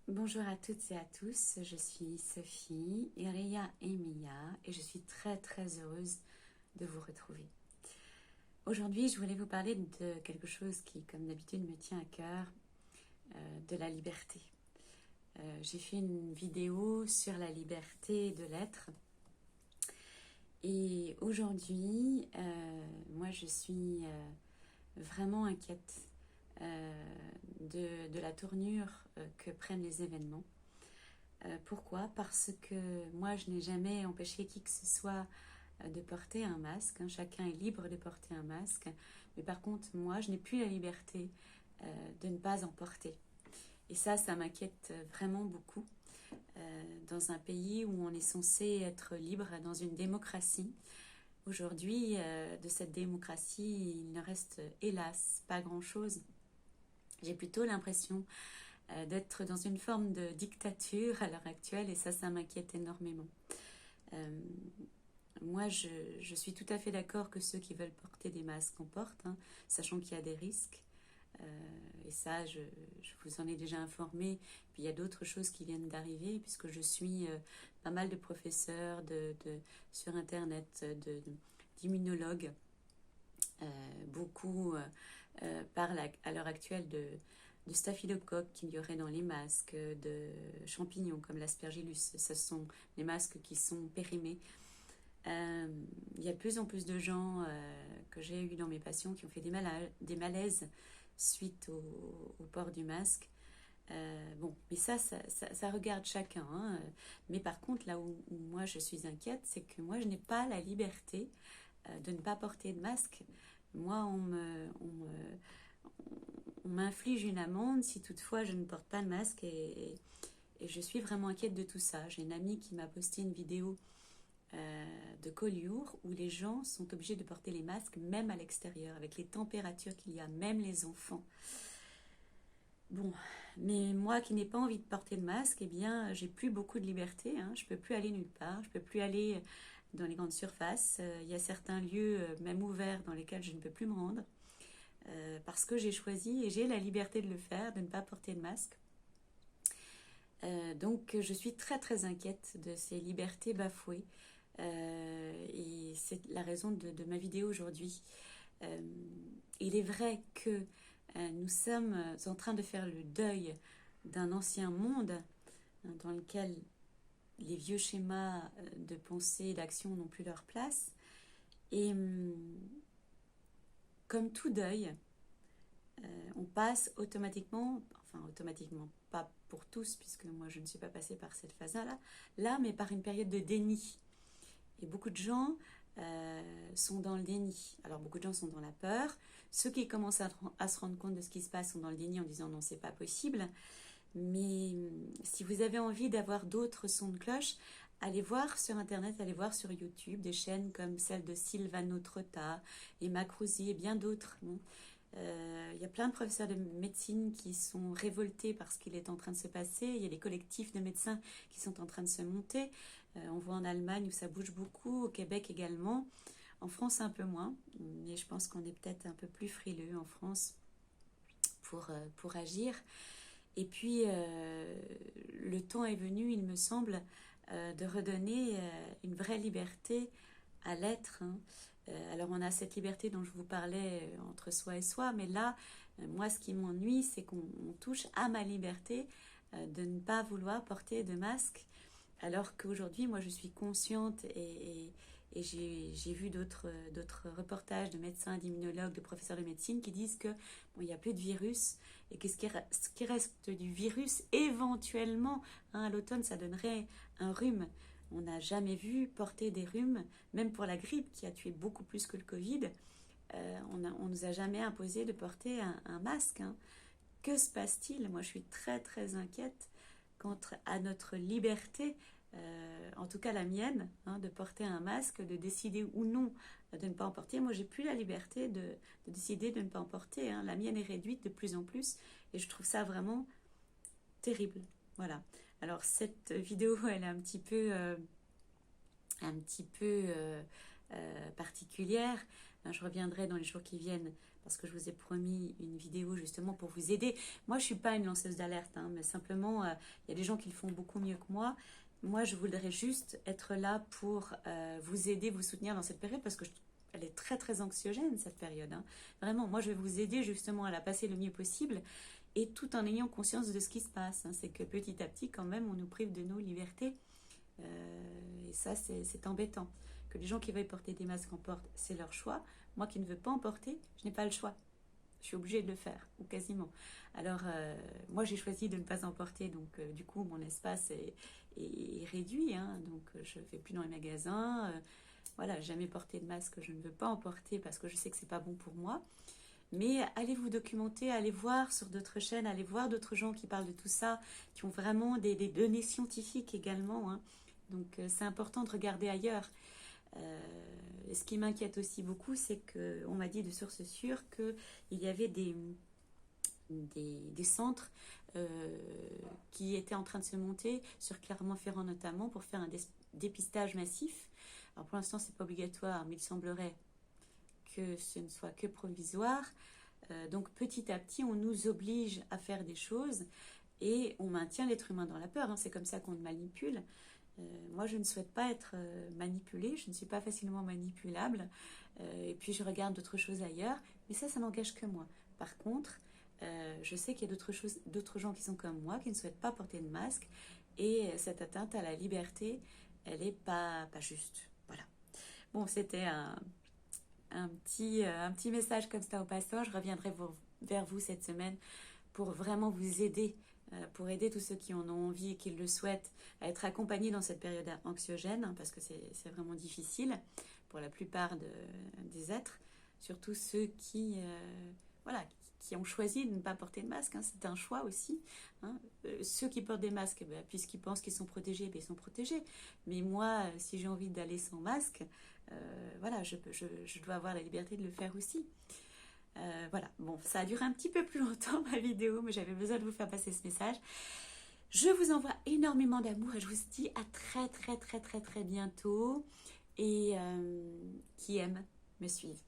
Bonjour à toutes et à tous, je suis Sophie, Iria et Mia et je suis très heureuse de vous retrouver. Aujourd'hui, je voulais vous parler de quelque chose qui, comme d'habitude, me tient à cœur, de la liberté. J'ai fait une vidéo sur la liberté de l'être et aujourd'hui, moi je suis vraiment inquiète de la tournure que prennent les événements. Pourquoi? Parce que moi, je n'ai jamais empêché qui que ce soit de porter un masque. Chacun est libre de porter un masque. Mais par contre, moi, je n'ai plus la liberté de ne pas en porter. Et ça m'inquiète vraiment beaucoup. Dans un pays où on est censé être libre, dans une démocratie, aujourd'hui, de cette démocratie, il ne reste hélas pas grand-chose. J'ai plutôt l'impression d'être dans une forme de dictature à l'heure actuelle et ça m'inquiète énormément. Moi, je suis tout à fait d'accord que ceux qui veulent porter des masques en portent, sachant qu'il y a des risques. Et ça, je vous en ai déjà informé. Puis il y a d'autres choses qui viennent d'arriver, puisque je suis pas mal de professeurs sur Internet, d'immunologues. Beaucoup parlent à l'heure actuelle de staphylocoques qu'il y aurait dans les masques, de champignons comme l'aspergillus. Ce sont les masques qui sont périmés. Il y a de plus en plus de gens que j'ai eu dans mes patients qui ont fait des malaises suite au port du masque. Bon, mais ça regarde chacun. Mais par contre, là où moi je suis inquiète, c'est que moi je n'ai pas la liberté de ne pas porter de masque. Moi, on m'inflige une amende si toutefois je ne porte pas de masque et je suis vraiment inquiète de tout ça. J'ai une amie qui m'a posté une vidéo de Collioure où les gens sont obligés de porter les masques même à l'extérieur avec les températures qu'il y a, même les enfants. Bon, mais moi qui n'ai pas envie de porter de masque, eh bien j'ai plus beaucoup de liberté, je peux plus aller nulle part, je peux plus aller dans les grandes surfaces, il y a certains lieux même ouverts dans lesquels je ne peux plus me rendre parce que j'ai choisi et j'ai la liberté de le faire, de ne pas porter de masque. Donc je suis très inquiète de ces libertés bafouées et c'est la raison de ma vidéo aujourd'hui. Il est vrai que nous sommes en train de faire le deuil d'un ancien monde dans lequel les vieux schémas de pensée et d'action n'ont plus leur place. Et comme tout deuil, on passe automatiquement, pas pour tous, puisque moi je ne suis pas passée par cette phase-là, mais par une période de déni. Et beaucoup de gens sont dans le déni. Alors beaucoup de gens sont dans la peur. Ceux qui commencent à se rendre compte de ce qui se passe sont dans le déni en disant non, c'est pas possible. Mais si vous avez envie d'avoir d'autres sons de cloche, allez voir sur Internet, allez voir sur YouTube des chaînes comme celle de Silvano Trotta, Emma Cruzy et bien d'autres. Il y a plein de professeurs de médecine qui sont révoltés par ce qu'il est en train de se passer. Il y a des collectifs de médecins qui sont en train de se monter. On voit en Allemagne où ça bouge beaucoup, au Québec également. En France, un peu moins. Mais je pense qu'on est peut-être un peu plus frileux en France pour agir. Et puis, le temps est venu, il me semble, de redonner une vraie liberté à l'être. Alors, on a cette liberté dont je vous parlais entre soi et soi, mais là, moi, ce qui m'ennuie, c'est qu'on touche à ma liberté de ne pas vouloir porter de masque, alors qu'aujourd'hui, moi, je suis consciente et j'ai vu d'autres reportages de médecins, d'immunologues, de professeurs de médecine qui disent que il n'y a plus de virus et que ce qui reste du virus, éventuellement, à l'automne, ça donnerait un rhume. On n'a jamais vu porter des rhumes, même pour la grippe qui a tué beaucoup plus que le Covid. On nous a jamais imposé de porter un masque. Que se passe-t-il? Moi, je suis très inquiète quant à notre liberté, en tout cas la mienne, de porter un masque, de décider ou non de ne pas en porter. Moi, j'ai plus la liberté de décider de ne pas en porter. La mienne est réduite de plus en plus et je trouve ça vraiment terrible. Voilà. Alors, cette vidéo, elle est un petit peu particulière Je reviendrai dans les jours qui viennent parce que je vous ai promis une vidéo justement pour vous aider. Moi, je ne suis pas une lanceuse d'alerte, hein, mais simplement, il y a des gens qui le font beaucoup mieux que moi. Moi, je voudrais juste être là pour vous aider, vous soutenir dans cette période parce que elle est très très anxiogène cette période. Hein. Vraiment, moi je vais vous aider justement à la passer le mieux possible et tout en ayant conscience de ce qui se passe. Hein. C'est que petit à petit quand même on nous prive de nos libertés et ça c'est embêtant. Que les gens qui veulent porter des masques en portent, c'est leur choix. Moi qui ne veux pas en porter, je n'ai pas le choix. Je suis obligée de le faire, ou quasiment. Alors, moi, j'ai choisi de ne pas en porter, donc du coup, mon espace est réduit. Hein, donc, je ne vais plus dans les magasins. Voilà, jamais porter de masque, je ne veux pas en porter parce que je sais que c'est pas bon pour moi. Mais allez vous documenter, allez voir sur d'autres chaînes, allez voir d'autres gens qui parlent de tout ça, qui ont vraiment des données scientifiques également. Hein. Donc, c'est important de regarder ailleurs. Ce qui m'inquiète aussi beaucoup, c'est qu'on m'a dit de sources sûres qu'il y avait des centres qui étaient en train de se monter sur Clermont-Ferrand notamment pour faire un dépistage massif. Alors pour l'instant, c'est pas obligatoire, mais il semblerait que ce ne soit que provisoire. Donc petit à petit, on nous oblige à faire des choses et on maintient l'être humain dans la peur. Hein. C'est comme ça qu'on le manipule. Moi, je ne souhaite pas être manipulée, je ne suis pas facilement manipulable, et puis je regarde d'autres choses ailleurs, mais ça n'engage que moi. Par contre, je sais qu'il y a d'autres gens qui sont comme moi, qui ne souhaitent pas porter de masque, et cette atteinte à la liberté, elle n'est pas juste. Voilà. Bon, c'était un petit message comme ça au passant. Je reviendrai vers vous cette semaine pour vraiment vous aider, pour aider tous ceux qui en ont envie et qui le souhaitent à être accompagnés dans cette période anxiogène, hein, parce que c'est vraiment difficile pour la plupart des êtres, surtout ceux qui ont choisi de ne pas porter de masque. Hein, c'est un choix aussi. Hein. Ceux qui portent des masques, puisqu'ils pensent qu'ils sont protégés, ils sont protégés. Mais moi, si j'ai envie d'aller sans masque, voilà, je dois avoir la liberté de le faire aussi. Voilà, bon, ça a duré un petit peu plus longtemps ma vidéo, mais j'avais besoin de vous faire passer ce message. Je vous envoie énormément d'amour et je vous dis à très très très très très bientôt. Et qui aiment me suivent.